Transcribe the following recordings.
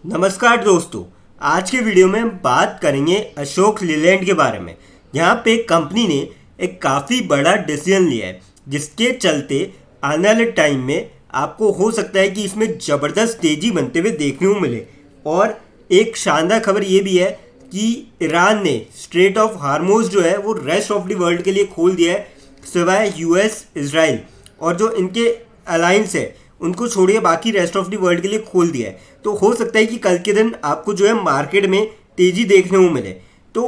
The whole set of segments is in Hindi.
नमस्कार दोस्तों। आज के वीडियो में हम बात करेंगे अशोक लीलैंड के बारे में। यहाँ पे कंपनी ने एक काफ़ी बड़ा डिसीजन लिया है जिसके चलते आने वाले टाइम में आपको हो सकता है कि इसमें ज़बरदस्त तेज़ी बनते हुए देखने को मिले। और एक शानदार खबर ये भी है कि ईरान ने स्ट्रेट ऑफ हार्मोज जो है वो रेस्ट ऑफ द वर्ल्ड के लिए खोल दिया है, सिवाय यूएस, इजराइल और जो इनके अलायंस है उनको छोड़िए बाकी रेस्ट ऑफ द वर्ल्ड के लिए खोल दिया है। तो हो सकता है कि कल के दिन आपको जो है मार्केट में तेज़ी देखने को मिले। तो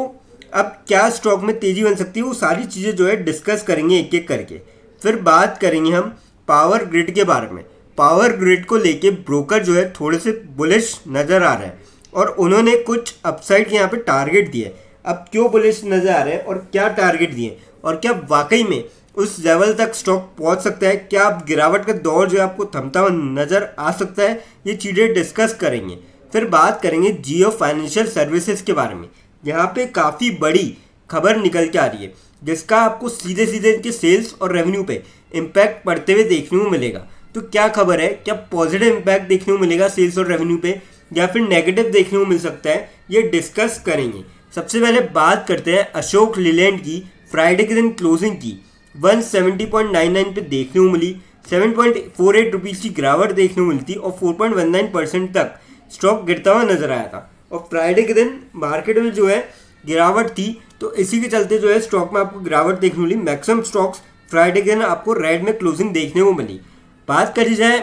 अब क्या स्टॉक में तेज़ी बन सकती है वो सारी चीज़ें जो है डिस्कस करेंगे एक एक करके। फिर बात करेंगे हम पावर ग्रिड के बारे में। पावर ग्रिड को लेके ब्रोकर जो है थोड़े से बुलिश नज़र आ रहे हैं और उन्होंने कुछ अपसाइड के यहाँ पे टारगेट दिए। अब क्यों बुलिश नज़र आ रहे हैं और क्या टारगेट दिए और क्या वाकई में उस लेवल तक स्टॉक पहुंच सकता है, क्या आप गिरावट का दौर जो है आपको थमता हुआ नज़र आ सकता है, ये चीज़ें डिस्कस करेंगे। फिर बात करेंगे जियो फाइनेंशियल सर्विसेज के बारे में। यहाँ पे काफ़ी बड़ी खबर निकल के आ रही है जिसका आपको सीधे सीधे इनके सेल्स और रेवेन्यू पे इम्पैक्ट पड़ते हुए देखने को मिलेगा। तो क्या खबर है, क्या पॉजिटिव इम्पैक्ट देखने को मिलेगा सेल्स और रेवेन्यू पे या फिर नेगेटिव देखने को मिल सकता है, ये डिस्कस करेंगे। सबसे पहले बात करते हैं अशोक लीलैंड की। फ्राइडे के दिन क्लोजिंग की 170.99 पे देखने को मिली। 7.48 रुपीज़ की गिरावट देखने को मिली थी और 4.19% तक स्टॉक गिरता हुआ नजर आया था। और फ्राइडे के दिन मार्केट में जो है गिरावट थी, तो इसी के चलते जो है स्टॉक में आपको गिरावट देखने को मिली। मैक्सिमम स्टॉक्स फ्राइडे के दिन आपको रेड में क्लोजिंग देखने को मिली। बात करी जाए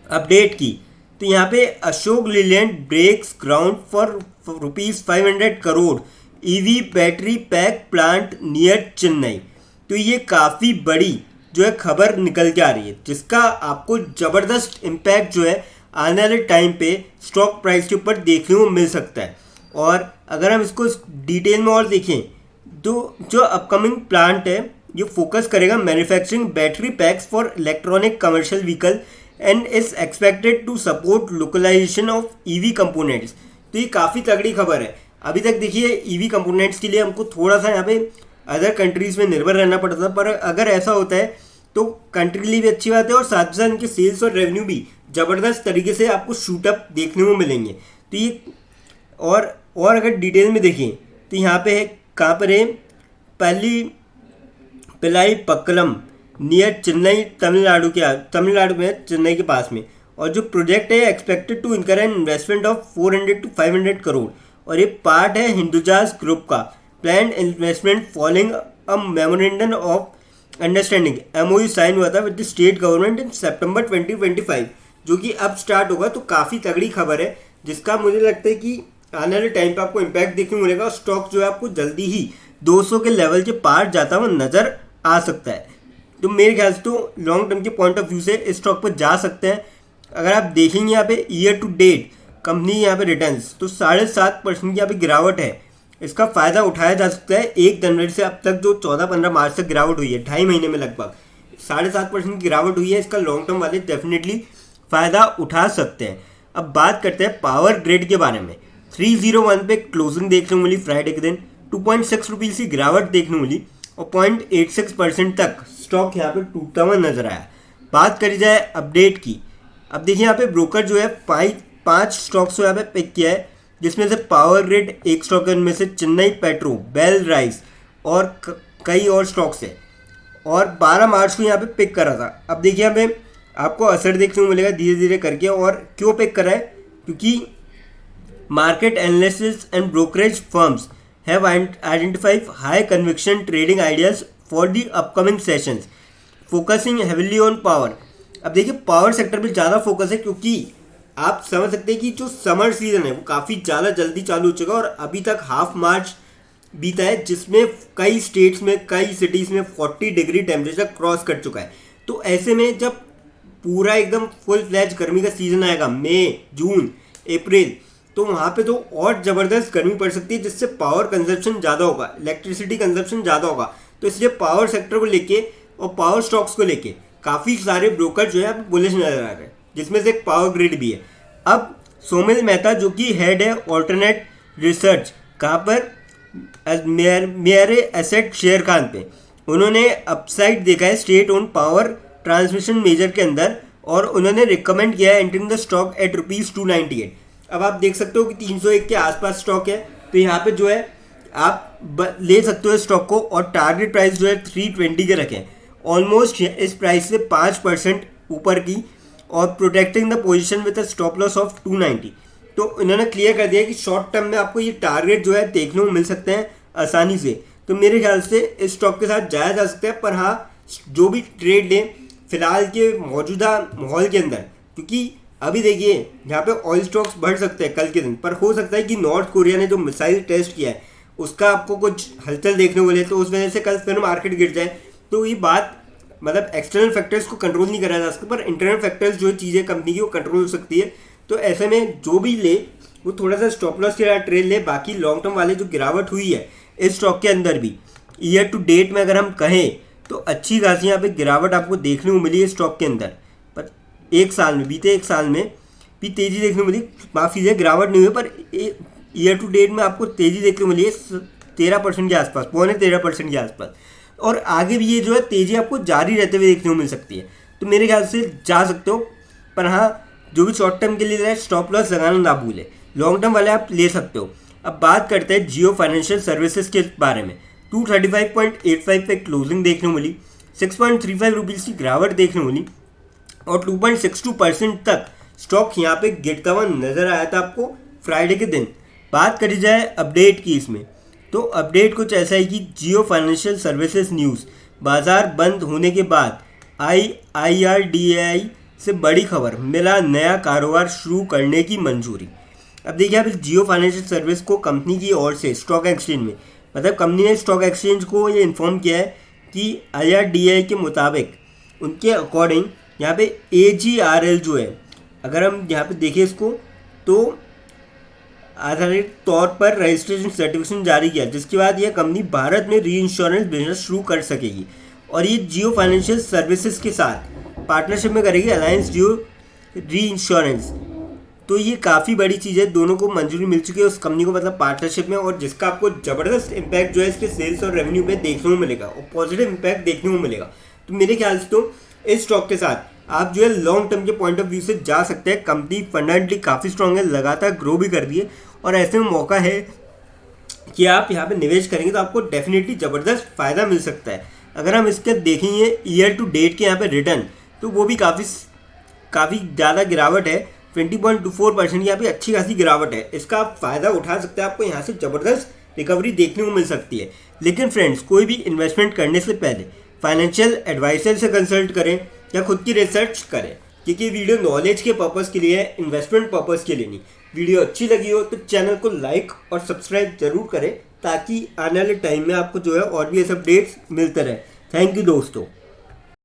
अपडेट की, तो यहाँ पे Ashok Leyland breaks ground for ₹500 crore EV battery pack plant near Chennai. तो ये काफ़ी बड़ी जो है खबर निकल के आ रही है जिसका आपको ज़बरदस्त इम्पैक्ट जो है आने वाले टाइम पे स्टॉक प्राइस के ऊपर देखने को मिल सकता है। और अगर हम इसको डिटेल में और देखें तो जो अपकमिंग प्लांट है ये फोकस करेगा manufacturing battery packs for electronic commercial vehicle and is expected to support localisation of EV components. तो ये काफ़ी तगड़ी खबर है। अभी तक देखिए ईवी कंपोनेंट्स के लिए हमको थोड़ा सा यहाँ पे अदर कंट्रीज़ में निर्भर रहना पड़ता था, पर अगर ऐसा होता है तो कंट्री के लिए भी अच्छी बात है और साथ साथ इनके सेल्स और रेवेन्यू भी ज़बरदस्त तरीके से आपको शूटअप देखने को मिलेंगे। तो ये और अगर डिटेल में देखें तो यहाँ पे है, कहाँ पर है, पहली पिलाई पक्कलम नियर चेन्नई, तमिलनाडु में चेन्नई के पास में। और जो प्रोजेक्ट है expected to incur an investment of 400 to 500 crore और ये पार्ट है हिंदुजाज ग्रुप का plan investment following a memorandum of understanding MOU sign हुआ था with the state government in September 2025, जो कि अब स्टार्ट होगा। तो काफ़ी तगड़ी खबर है जिसका मुझे लगता है कि आने वाले टाइम पे आपको इम्पैक्ट देखने को मिलेगा और स्टॉक जो है आपको जल्दी ही 200 के लेवल के पार जाता हुआ नजर आ सकता है। तो मेरे ख्याल से तो लॉन्ग टर्म के पॉइंट ऑफ व्यू से इस स्टॉक पर जा सकते हैं। अगर आप देखेंगे यहाँ पे ईयर टू डेट कंपनी यहाँ पे रिटर्न्स तो 7.5% की यहाँ पे गिरावट है। इसका फ़ायदा उठाया जा सकता है 1 जनवरी से अब तक जो 14-15 मार्च तक गिरावट हुई है, 2.5 महीने में लगभग 7.5% की गिरावट हुई है। इसका लॉन्ग टर्म वाले डेफिनेटली फ़ायदा उठा सकते हैं। अब बात करते हैं पावर ग्रिड के बारे में। 301 पे क्लोजिंग देखने को मिली फ्राइडे के दिन। 2.6 रुपीज़ की गिरावट देखने को मिली और 0.86% तक स्टॉक यहाँ पे टूटता हुआ नजर आया। बात करी जाए अपडेट की, अब देखिए यहाँ पे ब्रोकर जो है 5 स्टॉक्स को यहाँ पे पिक किया है, जिसमें से पावर ग्रिड एक स्टॉक है, उनमें से चेन्नई पेट्रो, बेल राइस और कई और स्टॉक्स है। और 12 मार्च को यहाँ पे पिक करा था। अब देखिए यहाँ पे आपको असर देखने को मिलेगा धीरे धीरे करके। और क्यों पिक करा है, क्योंकि market analysis and brokerage firms have identified high conviction trading ideas for the upcoming sessions, focusing heavily on power। अब देखिए पावर सेक्टर पे ज़्यादा फोकस है क्योंकि आप समझ सकते हैं कि जो समर सीजन है वो काफ़ी ज़्यादा जल्दी चालू हो चुका है और अभी तक हाफ मार्च बीता है जिसमें कई स्टेट्स में, कई सिटीज़ में 40 डिग्री टेम्परेचर क्रॉस कर चुका है। तो ऐसे में जब पूरा एकदम फुल फ्लैज गर्मी का सीजन आएगा, मई, जून, अप्रैल, तो वहाँ पे तो और ज़बरदस्त गर्मी पड़ सकती है जिससे पावर कंजप्शन ज़्यादा होगा, इलेक्ट्रिसिटी कंजप्शन ज़्यादा होगा। तो इसलिए पावर सेक्टर को लेके और पावर स्टॉक्स को लेके काफ़ी सारे ब्रोकर जो है अब बुलिश नजर आ रहे हैं, जिसमें से एक पावर ग्रिड भी है। अब सोमिल मेहता जो कि हेड है ऑल्टरनेट रिसर्च, कहाँ पर, मेरे एसेट शेयर खान पे, उन्होंने अपसाइड देखा है state own power transmission major के अंदर और उन्होंने रिकमेंड किया है एंटरिंग द स्टॉक एट ₹298। अब आप देख सकते हो कि 301 के आसपास स्टॉक है, तो यहाँ पे जो है आप ले सकते हो स्टॉक को, और टारगेट प्राइस जो है 320 के रखें, ऑलमोस्ट इस प्राइस से 5% ऊपर की, और protecting the position with a stop loss of 290। तो इन्होंने क्लियर कर दिया कि शॉर्ट टर्म में आपको ये टारगेट जो है देखने को मिल सकते हैं आसानी से। तो मेरे ख्याल से इस स्टॉक के साथ जाया जा सकता है, पर हाँ जो भी ट्रेड लें फिलहाल के मौजूदा माहौल के अंदर, क्योंकि अभी देखिए यहाँ पे ऑयल स्टॉक्स बढ़ सकते हैं कल के दिन, पर हो सकता है कि नॉर्थ कोरिया ने जो मिसाइल टेस्ट किया है उसका आपको कुछ हलचल देखने को मिले, तो उस वजह से कल फिर मार्केट गिर जाए। तो ये बात मतलब एक्सटर्नल फैक्टर्स को कंट्रोल नहीं करा जा सकता, पर इंटरनल फैक्टर्स जो चीज़ें कंपनी की वो कंट्रोल हो सकती है। तो ऐसे में जो भी ले वो थोड़ा सा स्टॉप लॉस के साथ ट्रेड ले। बाकी लॉन्ग टर्म वाले जो गिरावट हुई है इस स्टॉक के अंदर भी ईयर टू डेट में अगर हम कहें तो अच्छी खासी यहाँ पे गिरावट आपको देखने को मिली है स्टॉक के अंदर, पर एक साल में, बीते एक साल में भी तेज़ी देखने को मिली। माफ़ कीजिए गिरावट नहीं हुई, पर ईयर टू डेट में आपको तेज़ी देखने को मिली है 13% के आसपास, 13.25% के आसपास, और आगे भी ये जो है तेज़ी आपको जारी रहते हुए देखने को मिल सकती है। तो मेरे ख्याल से जा सकते हो, पर हाँ जो भी शॉर्ट टर्म के लिए स्टॉप लॉस लगाना ना भूलें, लॉन्ग टर्म वाले आप ले सकते हो। अब बात करते हैं जियो फाइनेंशियल सर्विसेज के बारे में। 235.85 पे क्लोजिंग देखने को मिली, 6.35 रुपीज़ की गिरावट देखने को मिली, और 2.62% तक स्टॉक यहाँ पे गिरता हुआ नजर आया था आपको फ्राइडे के दिन। बात करी जाए अपडेट की इसमें, तो अपडेट कुछ ऐसा है कि जियो फाइनेंशियल सर्विसेज न्यूज़, बाजार बंद होने के बाद IRDAI से बड़ी खबर, मिला नया कारोबार शुरू करने की मंजूरी। अब देखिए अभी जियो फाइनेंशियल सर्विस को कंपनी की ओर से स्टॉक एक्सचेंज में, मतलब कंपनी ने स्टॉक एक्सचेंज को ये इन्फॉर्म किया है कि IRDAI के मुताबिक, उनके अकॉर्डिंग यहाँ पे AGRL जो है, अगर हम यहाँ पे देखें इसको, तो आधारित तौर पर रजिस्ट्रेशन सर्टिफिकेशन जारी किया, जिसके बाद यह कंपनी भारत में री इंश्योरेंस बिजनेस शुरू कर सकेगी, और ये जियो फाइनेंशियल सर्विसेज के साथ पार्टनरशिप में करेगी अलायंस जियो री इंश्योरेंस। तो ये काफ़ी बड़ी चीज़ है, दोनों को मंजूरी मिल चुकी है उस कंपनी को, मतलब पार्टनरशिप में, और जिसका आपको ज़बरदस्त इम्पैक्ट जो है इसके सेल्स और रेवेन्यू पे देखने को मिलेगा, और पॉजिटिव इम्पैक्ट देखने को मिलेगा। तो मेरे ख्याल से तो इस स्टॉक के साथ आप जो है लॉन्ग टर्म के पॉइंट ऑफ व्यू से जा सकते हैं। कंपनी फंडामेंटली काफ़ी स्ट्रॉन्ग है, लगातार ग्रो भी कर रही है, और ऐसे में मौका है कि आप यहाँ पे निवेश करेंगे तो आपको डेफिनेटली ज़बरदस्त फ़ायदा मिल सकता है। अगर हम इसके देखेंगे ईयर टू डेट के यहाँ पे रिटर्न, तो वो भी काफ़ी ज़्यादा गिरावट है, 20.24% की यहाँ पे अच्छी खासी गिरावट है। इसका आप फ़ायदा उठा सकते हैं, आपको यहाँ से ज़बरदस्त रिकवरी देखने को मिल सकती है। लेकिन फ्रेंड्स, कोई भी इन्वेस्टमेंट करने से पहले फाइनेंशियल एडवाइजर से कंसल्ट करें या खुद की रिसर्च करें, क्योंकि वीडियो नॉलेज के पर्पज़ के लिए है, इन्वेस्टमेंट पर्पज़ के लिए नहीं। वीडियो अच्छी लगी हो तो चैनल को लाइक और सब्सक्राइब जरूर करें, ताकि आने वाले टाइम में आपको जो है और भी ऐसे अपडेट्स मिलते रहे। थैंक यू दोस्तों।